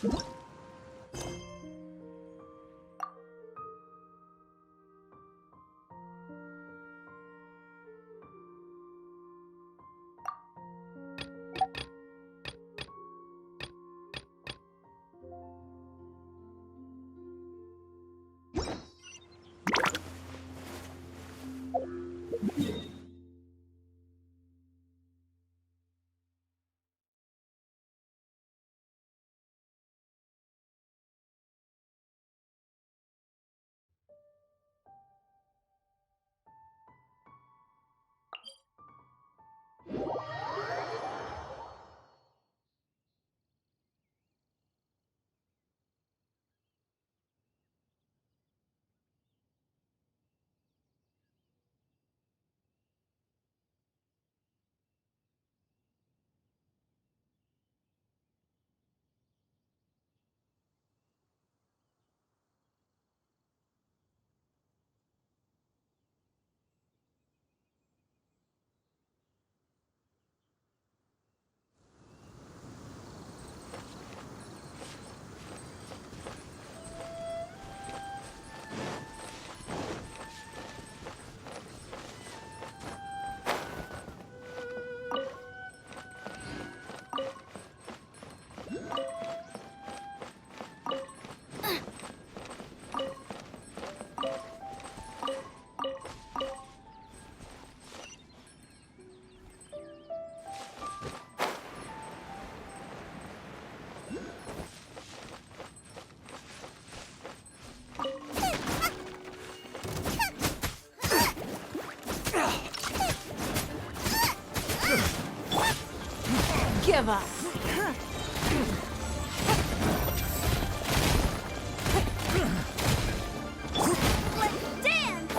Give up. Let's dance!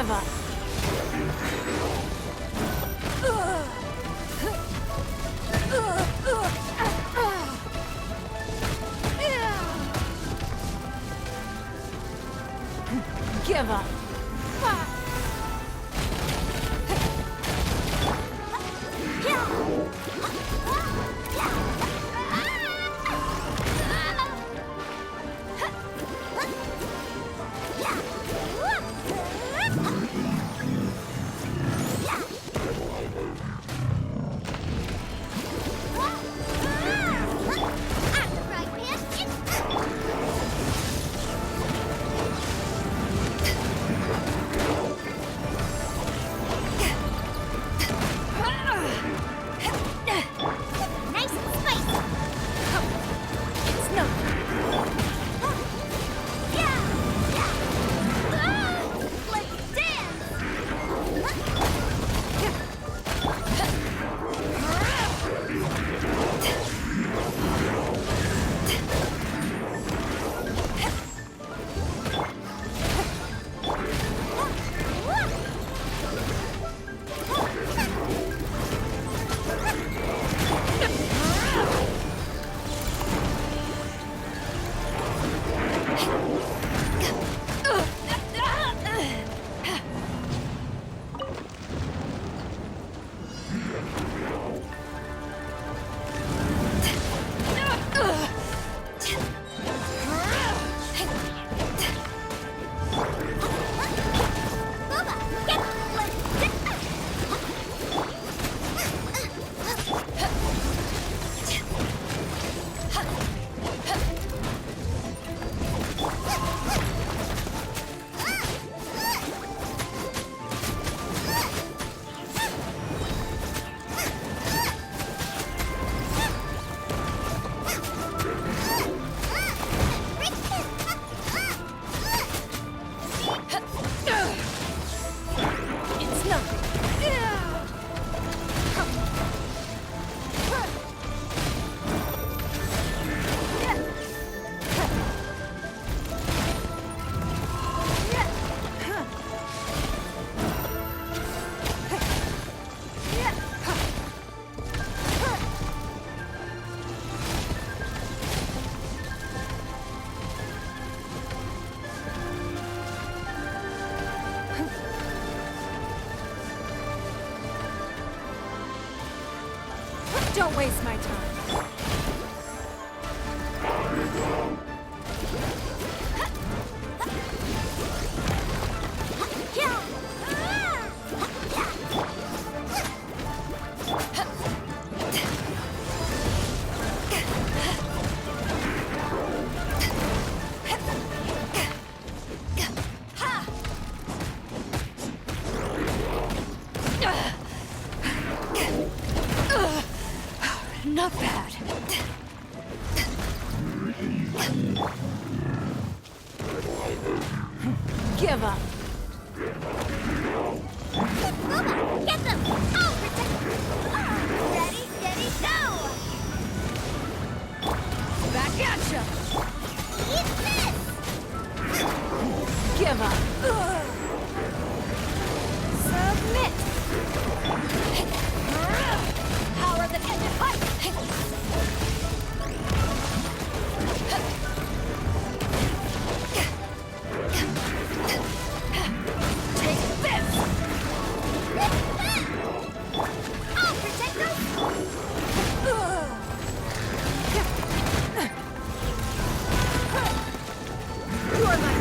Give up. Give up. Nice and spicy. It's not. Let's dance. It's nothing. Don't waste my time. Not bad. Give up. Get them! I'll protect them! Ready, steady, go! Back at ya. Eat this! Give up. Submit! Power the engine! Fight! Take this. I'll protect them! You're my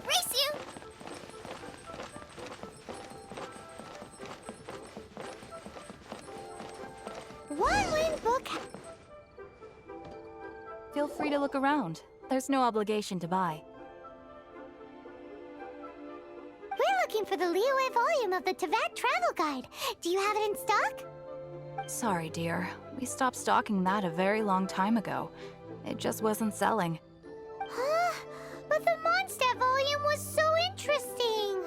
Race you! One win book. Feel free to look around. There's no obligation to buy. We're looking for the Liyue volume of the Teyvat Travel Guide. Do you have it in stock? Sorry, dear. We stopped stocking that a very long time ago. It just wasn't selling. Huh? But the Mondstadt volume was so interesting.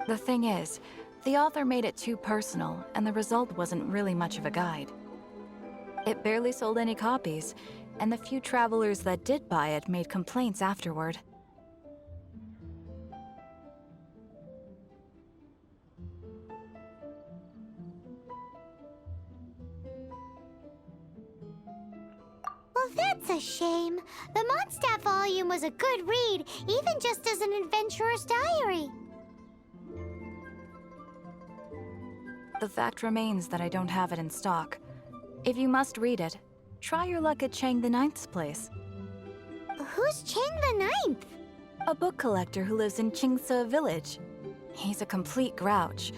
The thing is, the author made it too personal, and the result wasn't really much of a guide. It barely sold any copies, and the few travelers that did buy it made complaints afterward. Well, that's a shame. The Mondstadt volume was a good read, even just as an adventurer's diary. The fact remains that I don't have it in stock. If you must read it, try your luck at Chang the Ninth's place. Who's Chang the Ninth? A book collector who lives in Qingce village. He's a complete grouch,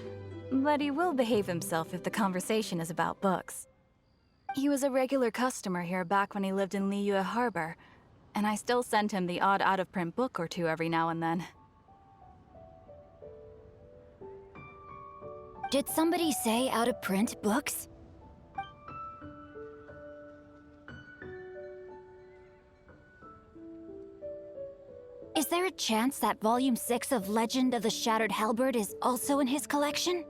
but he will behave himself if the conversation is about books. He was a regular customer here back when he lived in Liyue Harbor, and I still send him the odd out-of-print book or two every now and then. Did somebody say out-of-print books? Is there a chance that Volume 6 of Legend of the Shattered Halberd is also in his collection?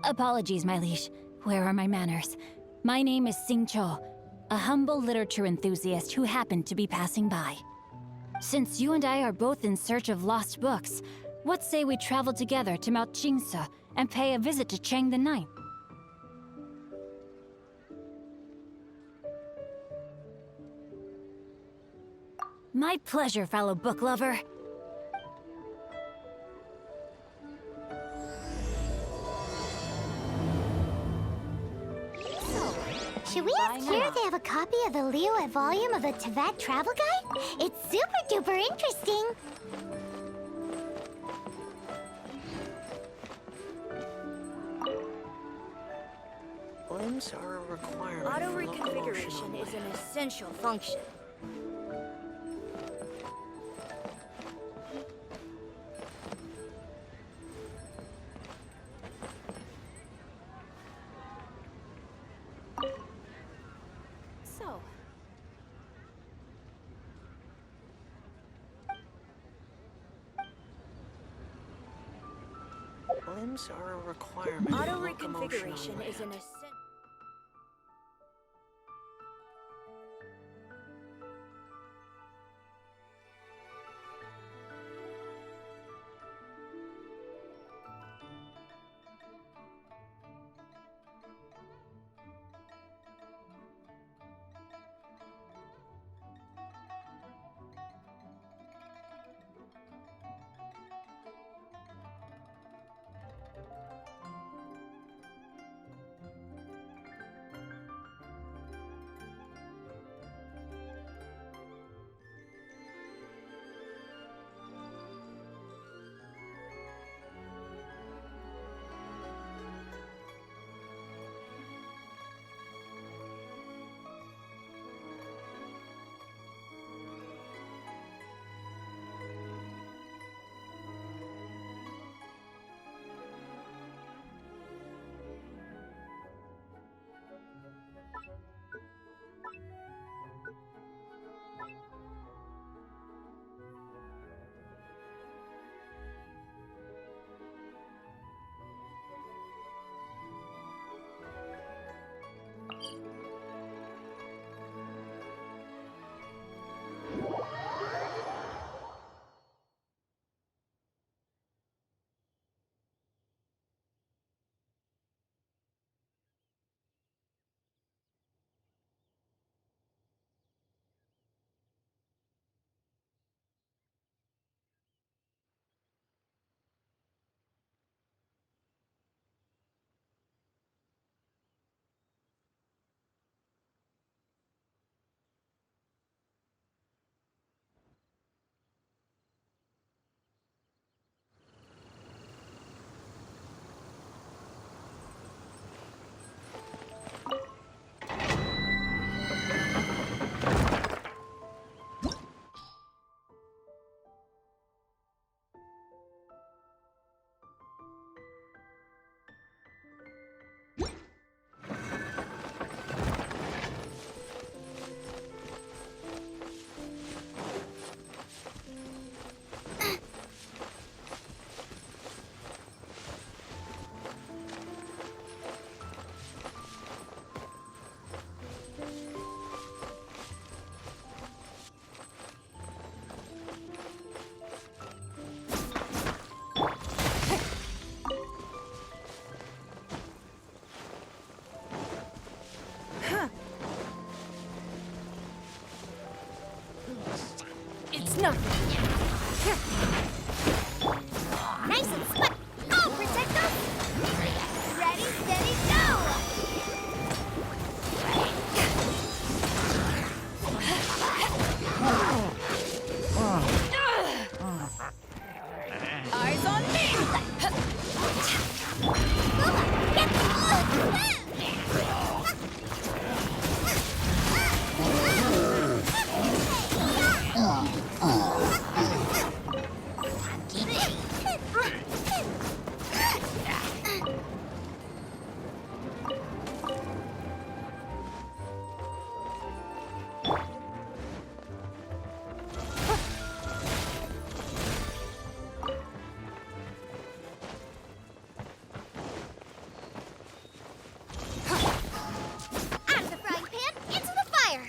Apologies, my liege. Where are my manners? My name is Xing Cho, a humble literature enthusiast who happened to be passing by. Since you and I are both in search of lost books, what say we travel together to Mount Qingce and pay a visit to Chang the Ninth? My pleasure, fellow book lover. Should we ask here if they have a copy of the Liyue volume of the Teyvat Travel Guide? It's super duper interesting. Limbs are a requirement. Auto for reconfiguration locomotion. is an essential function. So, Limbs are a requirement. Auto for locomotion on reconfiguration is an land. essential. nothing. Nice and spot. I'll protect us. Ready, steady, go! Eyes on me! Out of the frying pan, into the fire!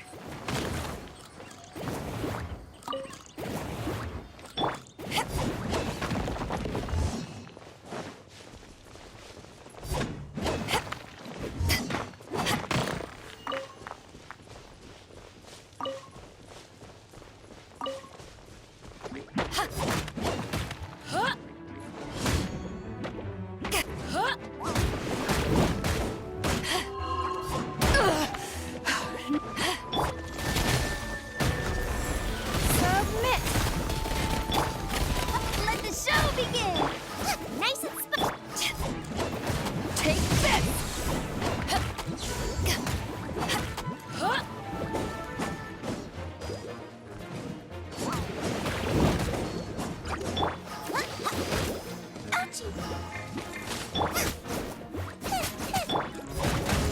Submit! Let the show begin! Nice and Take this!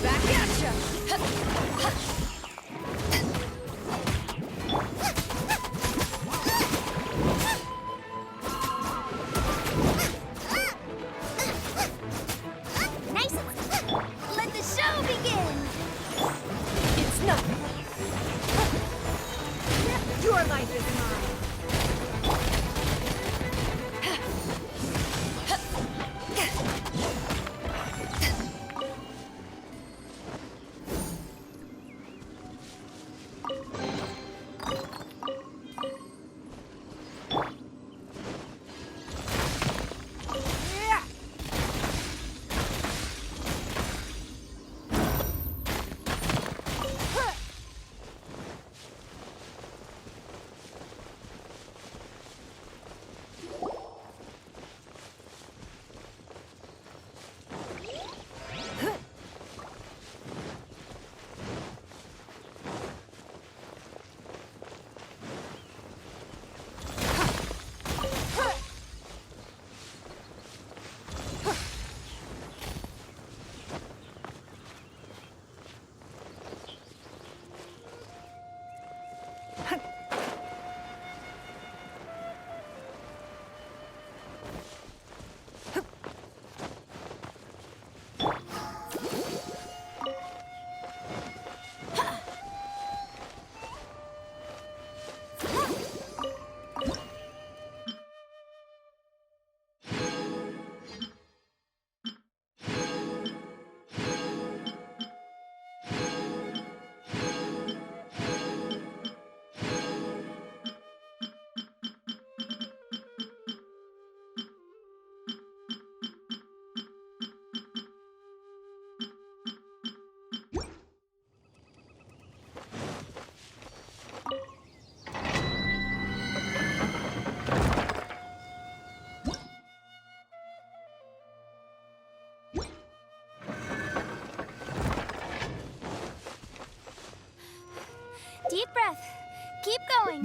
Back at ya! Nice and let the show begin! It's nothing. Your life is mine. Deep breath. Keep going.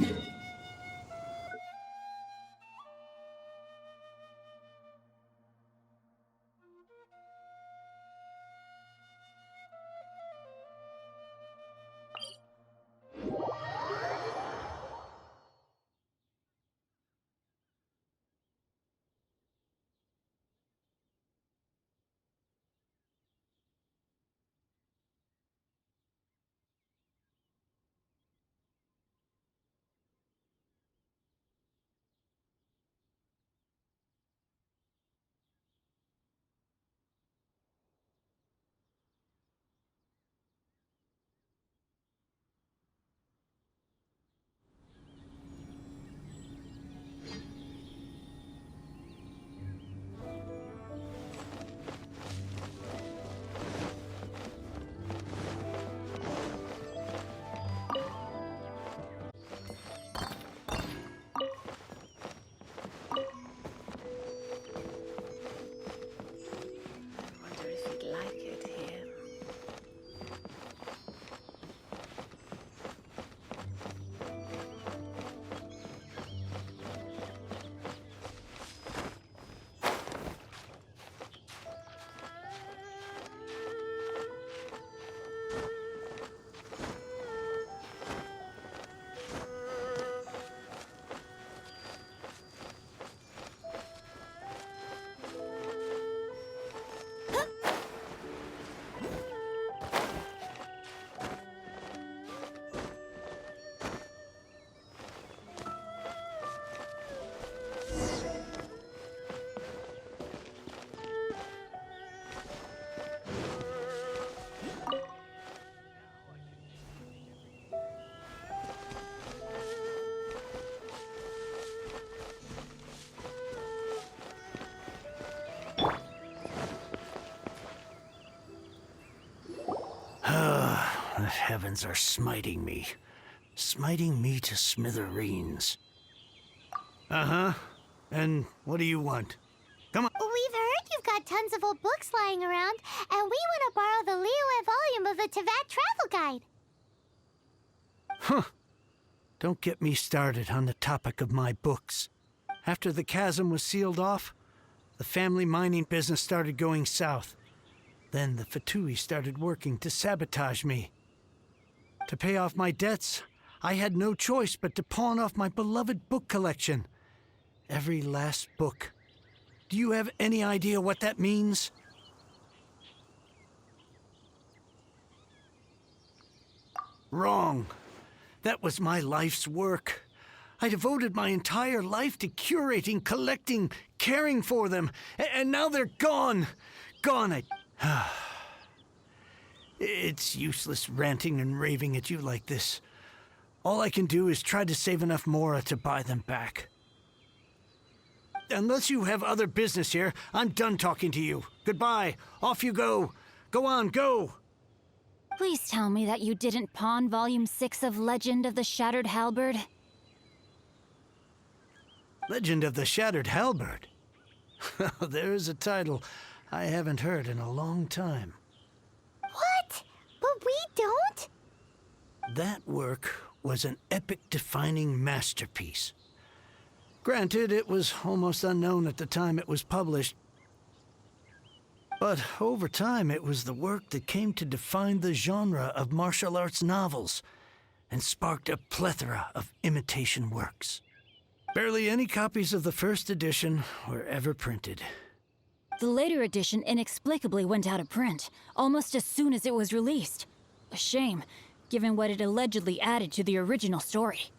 The heavens are smiting me. Smiting me to smithereens. Uh-huh. And what do you want? Come on. We've heard you've got tons of old books lying around, and we want to borrow the Liyue volume of the Teyvat Travel Guide. Huh. Don't get me started on the topic of my books. After the chasm was sealed off, the family mining business started going south. Then the Fatui started working to sabotage me. To pay off my debts, I had no choice but to pawn off my beloved book collection. Every last book. Do you have any idea what that means? Wrong. That was my life's work. I devoted my entire life to curating, collecting, caring for them, and now they're gone. Gone. It's useless ranting and raving at you like this. All I can do is try to save enough Mora to buy them back. Unless you have other business here, I'm done talking to you. Goodbye. Off you go. Go on, go. Please tell me that you didn't pawn Volume 6 of Legend of the Shattered Halberd. Legend of the Shattered Halberd. There's a title I haven't heard in a long time. What? But we don't? That work was an epic-defining masterpiece. Granted, it was almost unknown at the time it was published. But over time, it was the work that came to define the genre of martial arts novels and sparked a plethora of imitation works. Barely any copies of the first edition were ever printed. The later edition inexplicably went out of print, almost as soon as it was released. A shame, given what it allegedly added to the original story.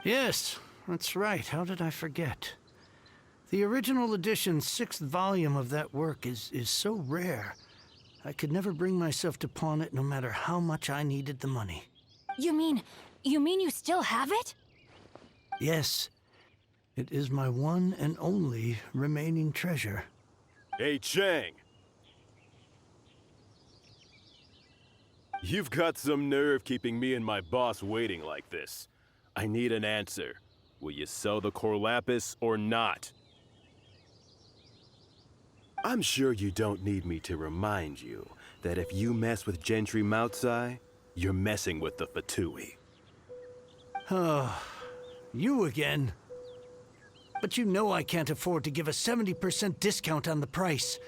Yes, that's right. How did I forget? The original edition's 6th volume of that work is so rare, I could never bring myself to pawn it no matter how much I needed the money. You mean you still have it? Yes. It is my one and only remaining treasure. Hey, Chang! You've got some nerve keeping me and my boss waiting like this. I need an answer. Will you sell the core lapis or not? I'm sure you don't need me to remind you that if you mess with Gentry Moutsai, you're messing with the Fatui. Oh, you again. But you know I can't afford to give a 70% discount on the price.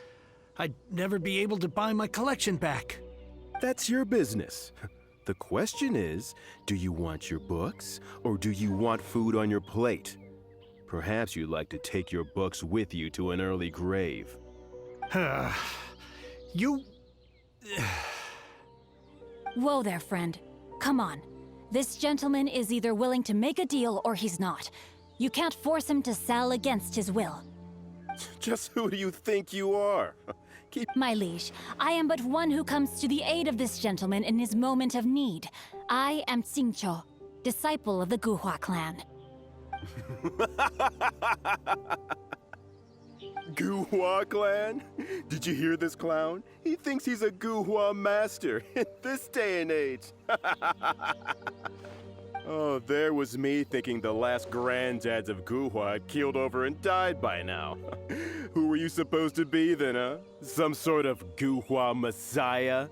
I'd never be able to buy my collection back. That's your business. The question is, do you want your books, or do you want food on your plate? Perhaps you'd like to take your books with you to an early grave. You... Whoa there, friend. Come on. This gentleman is either willing to make a deal or he's not. You can't force him to sell against his will. Just who do you think you are? My liege, I am but one who comes to the aid of this gentleman in his moment of need. I am Xingqiu, disciple of the Guhua clan. Guhua clan? Did you hear this clown? He thinks he's a Guhua master in this day and age. Oh, there was me thinking the last granddads of Guhua had keeled over and died by now. Who were you supposed to be then, huh? Some sort of Guhua messiah?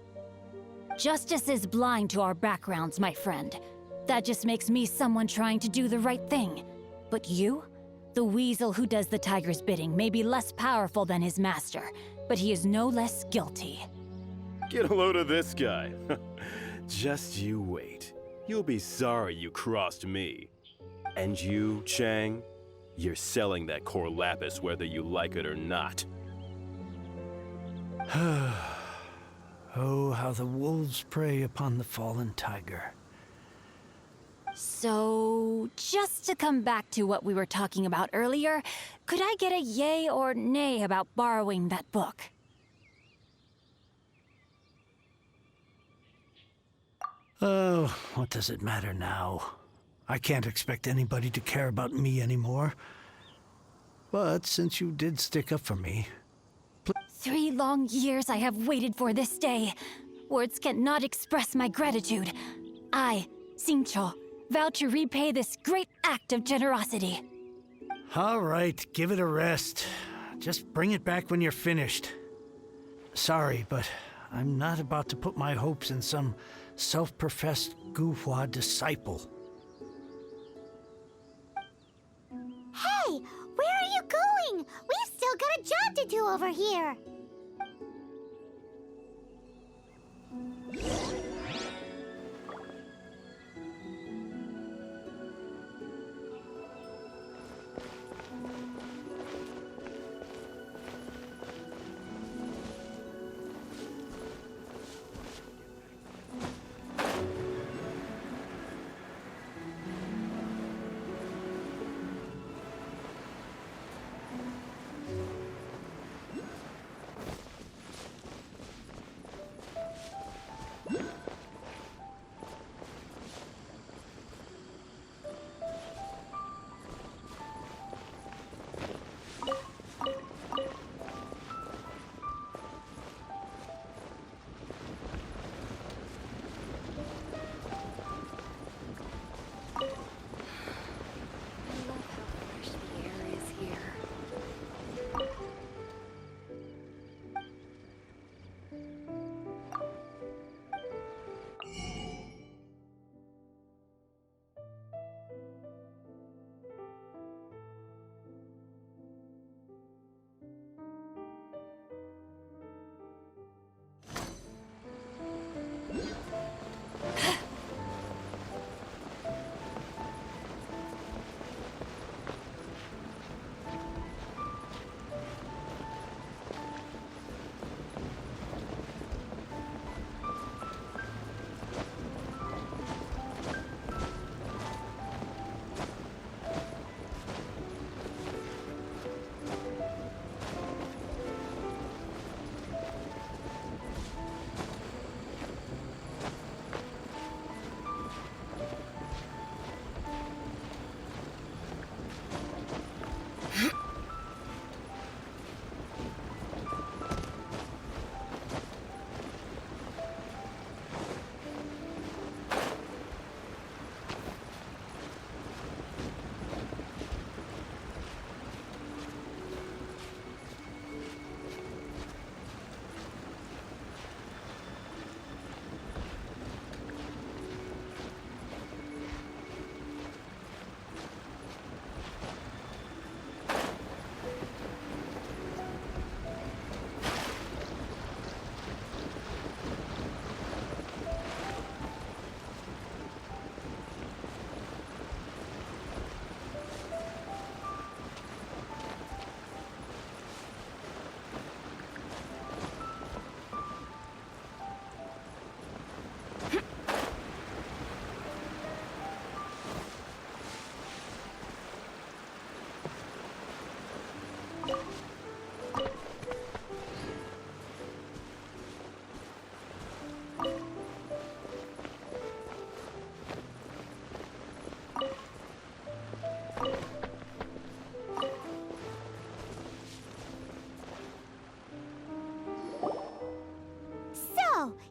Justice is blind to our backgrounds, my friend. That just makes me someone trying to do the right thing. But you? The weasel who does the tiger's bidding may be less powerful than his master, but he is no less guilty. Get a load of this guy. Just you wait. You'll be sorry you crossed me. And you, Chang, you're selling that core lapis whether you like it or not. Oh, how the wolves prey upon the fallen tiger. So, just to come back to what we were talking about earlier, could I get a yay or nay about borrowing that book? Oh, what does it matter now? I can't expect anybody to care about me anymore. But since you did stick up for me... 3 long years I have waited for this day. Words cannot express my gratitude. I, Xingqiu, vow to repay this great act of generosity. All right, give it a rest. Just bring it back when you're finished. Sorry, but I'm not about to put my hopes in some self-professed Guhua disciple. Hey, where are you going? We've still got a job to do over here.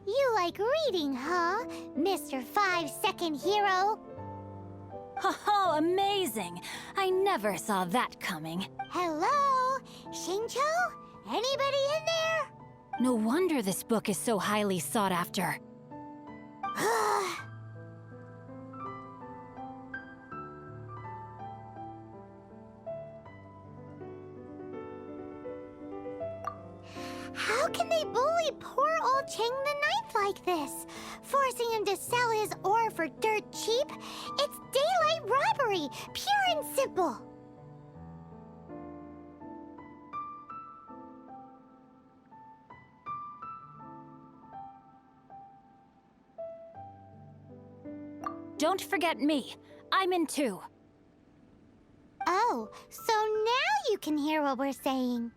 You like reading, huh, Mr. 5-second hero? Oh, amazing! I never saw that coming. Hello? Xingqiu? Anybody in there? No wonder this book is so highly sought after. How can they bully poor old Chang the Ninth like this? Forcing him to sell his ore for dirt cheap? It's daylight robbery, pure and simple. Don't forget me. I'm in too. Oh, so now you can hear what we're saying.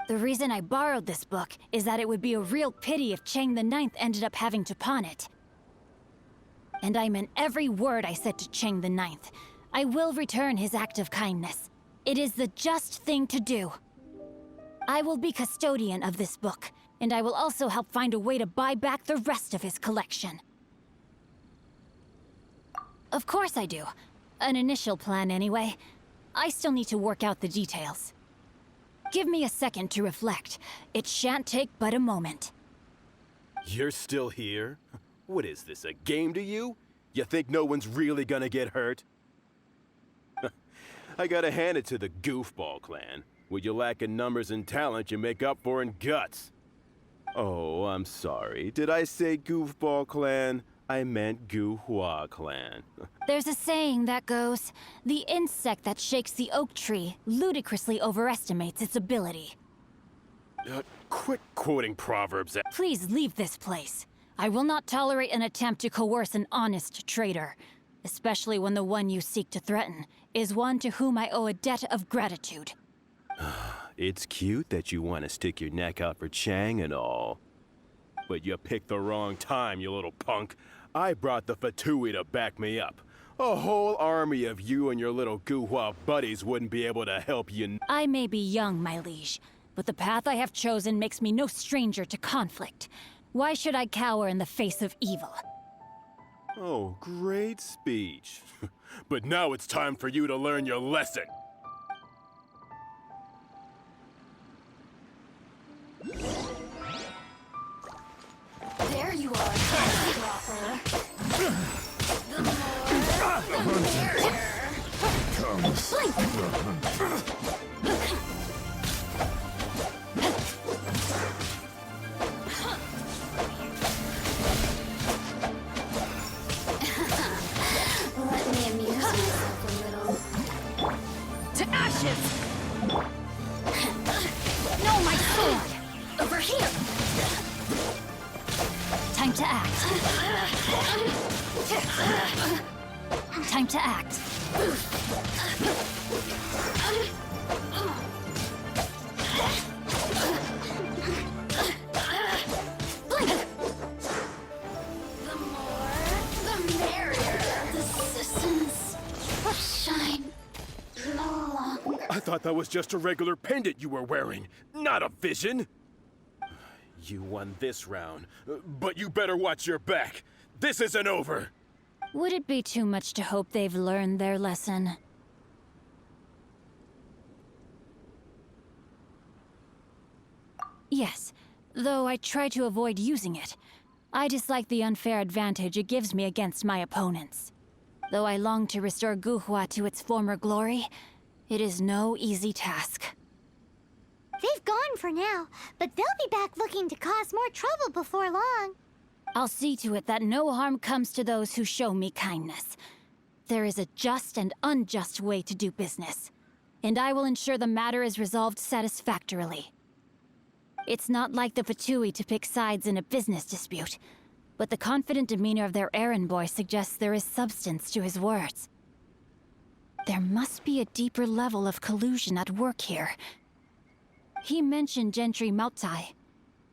The reason I borrowed this book is that it would be a real pity if Chang the Ninth ended up having to pawn it. And I meant every word I said to Chang the Ninth. I will return his act of kindness. It is the just thing to do. I will be custodian of this book, and I will also help find a way to buy back the rest of his collection. Of course I do. An initial plan, anyway. I still need to work out the details. Give me a second to reflect. It shan't take but a moment. You're still here? What is this, a game to you? You think no one's really gonna get hurt? I gotta hand it to the Goofball clan. What you lack in numbers and talent, you make up for in guts. Oh, I'm sorry. Did I say Goofball clan? I meant Guhua clan. There's a saying that goes, the insect that shakes the oak tree ludicrously overestimates its ability. Quit quoting proverbs. Please leave this place. I will not tolerate an attempt to coerce an honest trader, especially when the one you seek to threaten is one to whom I owe a debt of gratitude. It's cute that you want to stick your neck out for Chang and all. But you picked the wrong time, you little punk. I brought the Fatui to back me up. A whole army of you and your little Guhua buddies wouldn't be able to help you. I may be young, my liege, but the path I have chosen makes me no stranger to conflict. Why should I cower in the face of evil? Oh, great speech. But now it's time for you to learn your lesson. There you are, dropper. The more, the merrier. Let me amuse myself a little. To ashes! No, my sword! Over here. Time to act. Time to act. The more, the merrier. The citizens will shine no longer. I thought that was just a regular pendant you were wearing, not a vision. You won this round, but you better watch your back. This isn't over. Would it be too much to hope they've learned their lesson? Yes, though I try to avoid using it. I dislike the unfair advantage it gives me against my opponents. Though I long to restore Guhua to its former glory, it is no easy task. They've gone for now, but they'll be back looking to cause more trouble before long. I'll see to it that no harm comes to those who show me kindness. There is a just and unjust way to do business, and I will ensure the matter is resolved satisfactorily. It's not like the Fatui to pick sides in a business dispute, but the confident demeanor of their errand boy suggests there is substance to his words. There must be a deeper level of collusion at work here. He mentioned Gentry Mautai.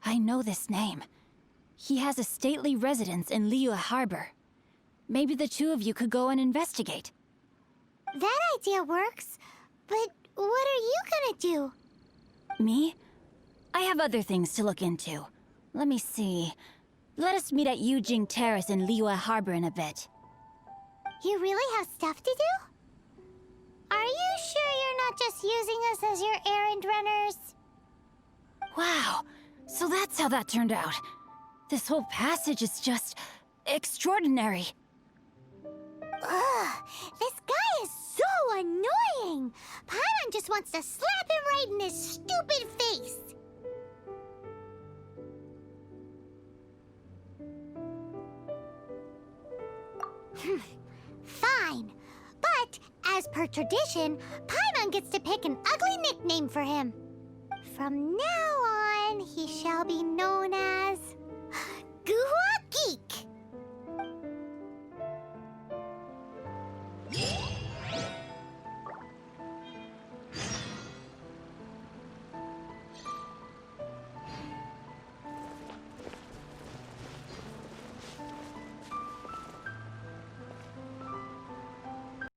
I know this name. He has a stately residence in Liyue Harbor. Maybe the two of you could go and investigate. That idea works, but what are you gonna do? Me? I have other things to look into. Let me see. Let us meet at Yujing Terrace in Liyue Harbor in a bit. You really have stuff to do? Are you sure you're not just using us as your errand runners? Wow, so that's how that turned out. This whole passage is just extraordinary. Ugh, this guy is so annoying! Paimon just wants to slap him right in his stupid face! Fine. But, as per tradition, Paimon gets to pick an ugly nickname for him. From now on, he shall be known as... Guhua?